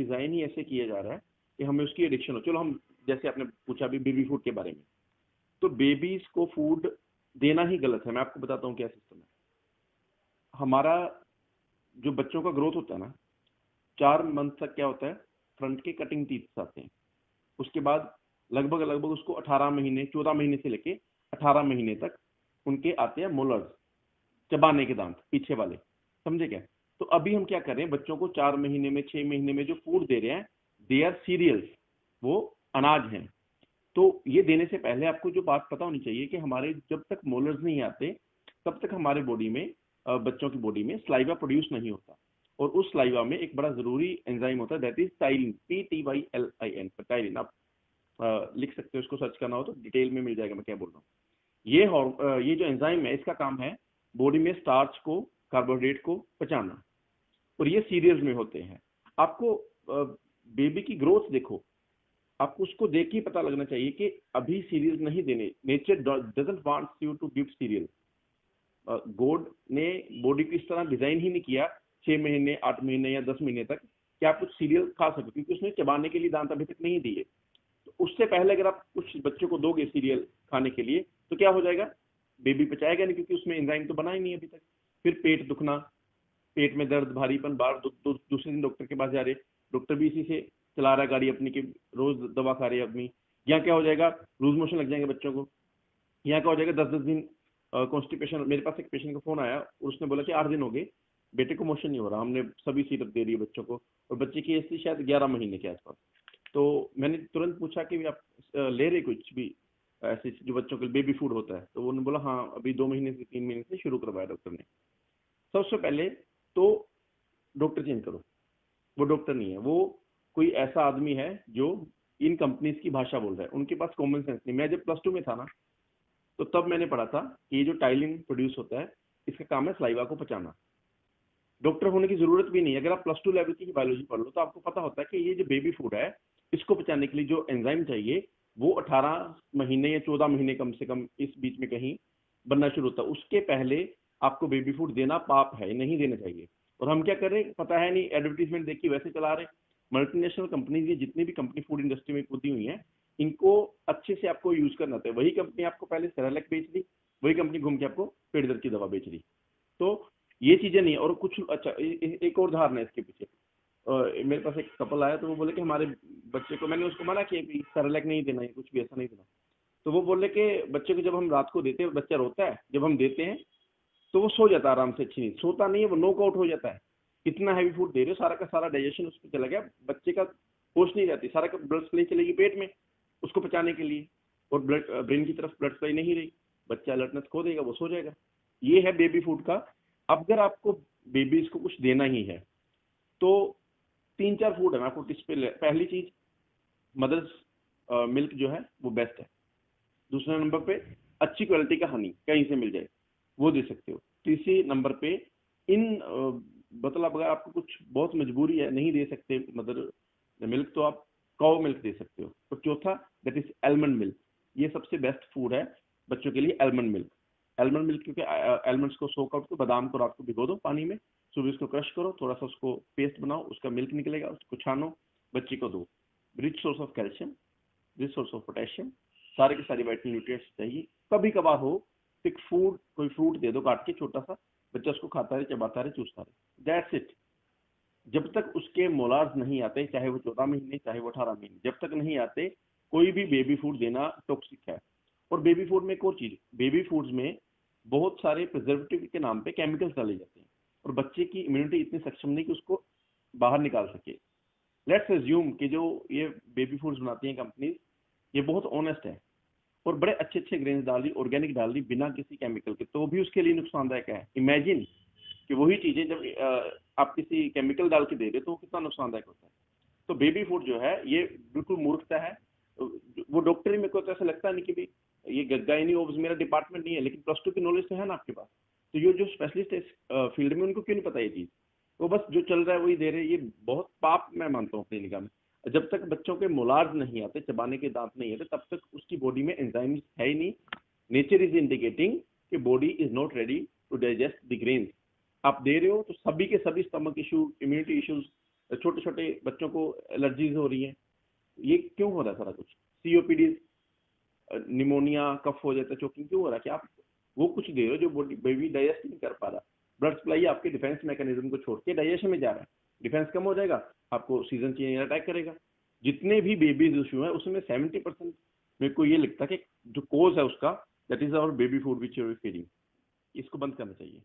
Design ही ऐसे किया जा रहा है कि हमें उसकी एडिक्शन हो। चलो हम, जैसे आपने पूछा अभी बेबी फूड के बारे में, तो बेबीज को फूड देना ही गलत है। मैं आपको बताता हूँ क्या सिस्टम है। हमारा जो बच्चों का ग्रोथ होता है ना, 4 मंथ तक क्या होता है, फ्रंट के कटिंग टीथ आते हैं। उसके बाद लगभग लगभग उसको 18 महीने, 14 महीने से लेके 18 महीने तक उनके आते हैं मोलर्स, चबाने के दांत पीछे वाले, समझे क्या। तो अभी हम क्या कर रहे हैं, बच्चों को 4 महीने में, 6 महीने में जो फूड दे रहे हैं, दे आर सीरियल्स, वो अनाज हैं। तो ये देने से पहले आपको जो बात पता होनी चाहिए कि हमारे जब तक मोलर्स नहीं आते तब तक हमारे बॉडी में, बच्चों की बॉडी में स्लाइवा प्रोड्यूस नहीं होता। और उस स्लाइवा में एक बड़ा जरूरी एंजाइम होता है, that is ptyalin, PTYLIN, ptyalin. आप लिख सकते हो, उसको सर्च करना हो तो डिटेल में मिल जाएगा मैं क्या बोल रहा हूँ। ये जो एंजाइम है, इसका काम है बॉडी में स्टार्च को, कार्बोहाइड्रेट को पचाना, और ये सीरियल्स में होते हैं। आपको बेबी की ग्रोथ देखो, आपको उसको देख के पता लगना चाहिए कि अभी सीरियल नहीं देने। Nature doesn't wants you to give cereal. God ने बॉडी को इस तरह डिजाइन ही नहीं किया 6 महीने, 8 महीने या 10 महीने तक कि आप कुछ सीरियल खा सको, क्योंकि उसने चबाने के लिए दांत अभी तक नहीं दिए। तो उससे पहले अगर आप कुछ बच्चों को दोगे सीरियल खाने के लिए, तो क्या हो जाएगा, बेबी पचाएगा नहीं, क्योंकि उसमें एंजाइम तो बना ही नहीं अभी तक। फिर पेट दुखना, पेट में दर्द, भारीपन, बार दूसरे दिन डॉक्टर के पास जा रहे, डॉक्टर भी इसी से चला रहा है गाड़ी अपनी, की रोज दवा खा रहे हैं अपनी। यहाँ क्या हो जाएगा, लूज मोशन लग जाएंगे बच्चों को। यहाँ क्या हो जाएगा, 10-10 दिन कॉन्स्टिपेशन। मेरे पास एक पेशेंट का फोन आया और उसने बोला कि 8 दिन हो गए बेटे को मोशन नहीं हो रहा, हमने सभी सिरप दे रही है बच्चों को, और बच्चे की एज थी शायद 11 महीने के आसपास। तो मैंने तुरंत पूछा कि आप ले रहे कुछ भी ऐसे जो बच्चों के बेबी फूड होता है, तो उन्होंने बोला हाँ, अभी 2 महीने से 3 महीने से शुरू करवाया डॉक्टर ने। सबसे पहले तो डॉक्टर चेंज करो। वो डॉक्टर नहीं है, वो कोई ऐसा आदमी है जो इन कंपनीज की भाषा बोल रहा है, उनके पास कॉमन सेंस नहीं। मैं जब +2 में था ना, तो तब मैंने पढ़ा था कि ये जो टाइलिन प्रोड्यूस होता है, इसका काम है स्लाइवा को पचाना। डॉक्टर होने की जरूरत भी नहीं। अगर आप +2 लेवल की बायोलॉजी पढ़ लो तो आपको पता होता है कि ये जो बेबी फूड है, इसको पचाने के लिए जो एंजाइम चाहिए वो 18 महीने या 14 महीने कम से कम इस बीच में कहीं बनना शुरू होता है। उसके पहले आपको बेबी फूड देना पाप है, नहीं देना चाहिए। और हम क्या कर रहे हैं पता है नहीं, एडवर्टीजमेंट देख के वैसे चला रहे। मल्टीनेशनल कंपनीज, ये जितनी भी कंपनी फूड इंडस्ट्री में कूदी हुई है, इनको अच्छे से आपको यूज करना था। वही कंपनी आपको पहले सेरेलैक बेच दी, वही कंपनी घूम के आपको पेट दर्द की दवा बेच दी। तो ये चीजें नहीं है। और कुछ अच्छा, एक और उदाहरण है इसके पीछे। मेरे पास एक कपल आया, तो वो बोले कि हमारे बच्चे को, मैंने उसको मना किया कि सेरेलैक नहीं देना है, कुछ भी ऐसा नहीं देना। तो वो बोले कि बच्चे को जब हम रात को देते हैं, बच्चा रोता है, जब हम देते हैं तो वो सो जाता है आराम से, अच्छी नींद। सोता नहीं है, वो नॉकआउट हो जाता है। इतना हैवी फूड दे रहे हो, सारा का सारा डाइजेशन उस पर चला गया, बच्चे का होश नहीं रहती, सारा का ब्लड सप्लाई चलेगी पेट में उसको पचाने के लिए, और ब्लड ब्रेन की तरफ ब्लड सप्लाई नहीं रही, बच्चा अलर्टनेस खो देगा, वो सो जाएगा। ये है बेबी फूड का। अब अगर आपको बेबीज को कुछ देना ही है तो 3-4 फूड है, मैं आपको टिप्स पे पहली चीज, मदर्स मिल्क जो है वो बेस्ट है। दूसरे नंबर पे अच्छी क्वालिटी का हनी कहीं से मिल जाए, वो दे सकते हो। तीसरी नंबर पे इन मतलब अगर आपको कुछ बहुत मजबूरी है, नहीं दे सकते मदर मिल्क, तो आप काउ मिल्क दे सकते हो। और चौथा, दैट इज एलमंड मिल्क। ये सबसे बेस्ट फूड है बच्चों के लिए, एलमंड मिल्क। एलमंड मिल्क, क्योंकि एलमंड्स को सोक आउट करो, बादाम को रात को भिगो दो पानी में, सुबह उसको क्रश करो, थोड़ा सा उसको पेस्ट बनाओ, उसका मिल्क निकलेगा, उसको छानो, बच्चे को दो। Rich source of calcium, rich source of potassium, सारे के सारे वाइटमिन न्यूट्रिएंट्स चाहिए। कभी कभार हो एक फूड, कोई फ्रूट दे दो काट के छोटा सा, बच्चा उसको खाता रहे, चबाता रहे, चूसता रहे, दैट्स इट। जब तक उसके मोलार्स नहीं आते, चाहे वो 14 महीने, चाहे वो 18 महीने, जब तक नहीं आते, कोई भी बेबी फूड देना टॉक्सिक है। और बेबी फूड में एक और चीज, बेबी फूड्स में बहुत सारे प्रिजर्वेटिव के नाम पे केमिकल्स डाले जाते हैं, और बच्चे की इम्यूनिटी इतनी सक्षम नहीं कि उसको बाहर निकाल सके। लेट्स अज्यूम कि जो ये बेबी फूड्स बनाती हैं कंपनीज, ये बहुत ऑनेस्ट है और बड़े अच्छे अच्छे ग्रेन्स डाल दी, ऑर्गेनिक डाल दी, बिना किसी केमिकल के, तो भी उसके लिए नुकसानदायक है। इमेजिन कि वही चीजें जब आप किसी केमिकल डाल के दे रहे हो तो कितना नुकसानदायक होता है। तो बेबी फूड जो है ये बिल्कुल मूर्खता है। वो डॉक्टरी में को तो ऐसा लगता नहीं कि भाई ये गायनी ओब्स मेरा डिपार्टमेंट नहीं है, लेकिन +2 की नॉलेज तो है ना आपके पास। तो ये जो स्पेशलिस्ट है इस फील्ड में, उनको क्यों नहीं पता ये चीज, वो बस जो चल रहा है वही दे रहे हैं। ये बहुत पाप मैं मानता हूँ अपनी निगाह में। जब तक बच्चों के मोलार्ज नहीं आते, चबाने के दांत नहीं आते, तब तक उसकी बॉडी में एंजाइम्स है ही नहीं। नेचर इज इंडिकेटिंग कि body is not ready to digest the grains. आप दे रहे हो तो सभी के सभी स्टमक इशू, इम्यूनिटी इश्यूज, छोटे छोटे बच्चों को एलर्जीज हो रही हैं, ये क्यों हो रहा है सारा कुछ? सीओपीडी, निमोनिया, कफ हो जाता है, चोकिंग क्यों हो रहा है? कि आप वो कुछ दे रहे हो जो बॉडी बेबी डाइजेस्ट नहीं कर पा रहा। ब्लड सप्लाई आपके डिफेंस मैकेनिज्म को छोड़ के डाइजेशन में जा रहा है, डिफेंस कम हो जाएगा, आपको सीजन चेंज अटैक करेगा। जितने भी बेबीज इशू है उसमें 70% मेरे को ये लगता है कि जो कोज है उसका, that is our baby food which you're feeding, इसको बंद करना चाहिए।